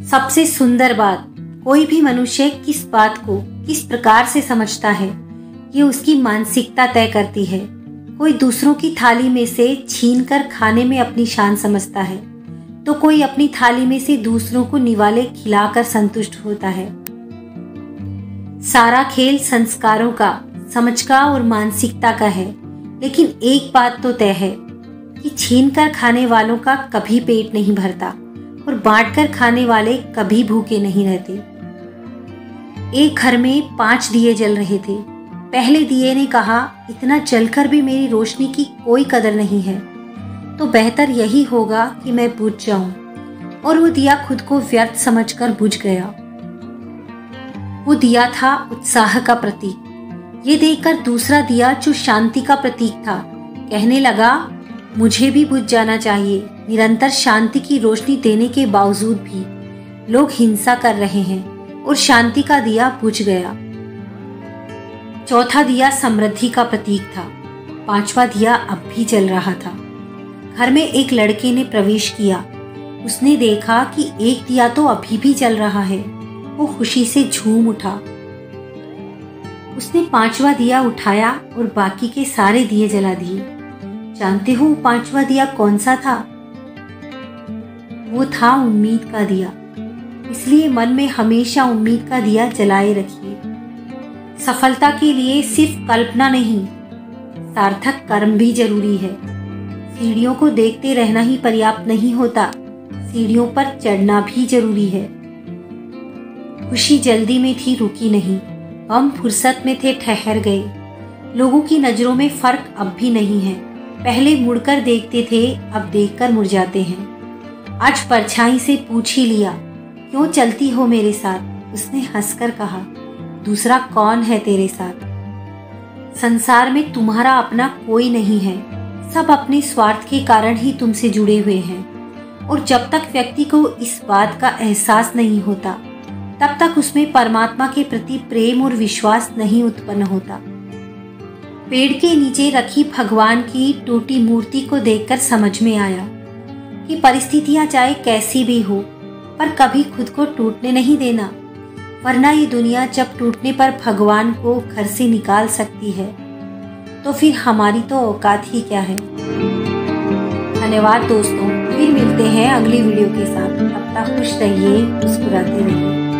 सबसे सुंदर बात, कोई भी मनुष्य किस बात को किस प्रकार से समझता है, ये उसकी मानसिकता तय करती है। कोई दूसरों की थाली में से छीनकर खाने में अपनी शान समझता है, तो कोई अपनी थाली में से दूसरों को निवाले खिलाकर संतुष्ट होता है। सारा खेल संस्कारों का, समझ का और मानसिकता का है। लेकिन एक बात तो तय है कि छीनकर खाने वालों का कभी पेट नहीं भरता और बांटकर खाने वाले कभी भूखे नहीं रहते। एक घर में 5 दिए जल रहे थे। पहले दिए ने कहा, इतना जलकर भी मेरी रोशनी की कोई कदर नहीं है, तो बेहतर यही होगा कि मैं बुझ जाऊं। और वो दिया खुद को व्यर्थ समझकर बुझ गया। वो दिया था उत्साह का प्रतीक। ये देखकर दूसरा दिया, जो शांति का प्रतीक था, कहने लगा, मुझे भी बुझ जाना चाहिए। निरंतर शांति की रोशनी देने के बावजूद भी लोग हिंसा कर रहे हैं और शांति का दिया बुझ गया। चौथा दिया समृद्धि का प्रतीक था। 5वां दिया अब भी जल रहा था। घर में एक लड़के ने प्रवेश किया। उसने देखा कि एक दिया तो अभी भी जल रहा है। वो खुशी से झूम उठा। उसने 5वां दिया उठाया और बाकी के सारे दिए जला दिए। जानते हो 5वां दिया कौन सा था? वो था उम्मीद का दिया। इसलिए मन में हमेशा उम्मीद का दिया जलाए रखिए। सफलता के लिए सिर्फ कल्पना नहीं, सार्थक कर्म भी जरूरी है। सीढ़ियों को देखते रहना ही पर्याप्त नहीं होता, सीढ़ियों पर चढ़ना भी जरूरी है। खुशी जल्दी में थी, रुकी नहीं। हम फुर्सत में थे, ठहर गए। लोगों की नजरों में फर्क अब भी नहीं है। पहले मुड़कर देखते थे, अब देखकर मुरझाते हैं। आज परछाई से पूछ ही लिया, क्यों चलती हो मेरे साथ? उसने हंसकर कहा, दूसरा कौन है तेरे साथ? संसार में तुम्हारा अपना कोई नहीं है। सब अपने स्वार्थ के कारण ही तुमसे जुड़े हुए हैं। और जब तक व्यक्ति को इस बात का एहसास नहीं होता, तब तक उसमें परमात्मा के प्रति प्रेम और विश्वास नहीं उत्पन्न होता। पेड़ के नीचे रखी भगवान की टूटी मूर्ति को देखकर समझ में आया कि परिस्थितियां चाहे कैसी भी हो, पर कभी खुद को टूटने नहीं देना, वरना ये दुनिया जब टूटने पर भगवान को घर से निकाल सकती है, तो फिर हमारी तो औकात ही क्या है। धन्यवाद दोस्तों, फिर मिलते हैं अगली वीडियो के साथ। तब तक खुश रहिए, मुस्कुराते रहिए।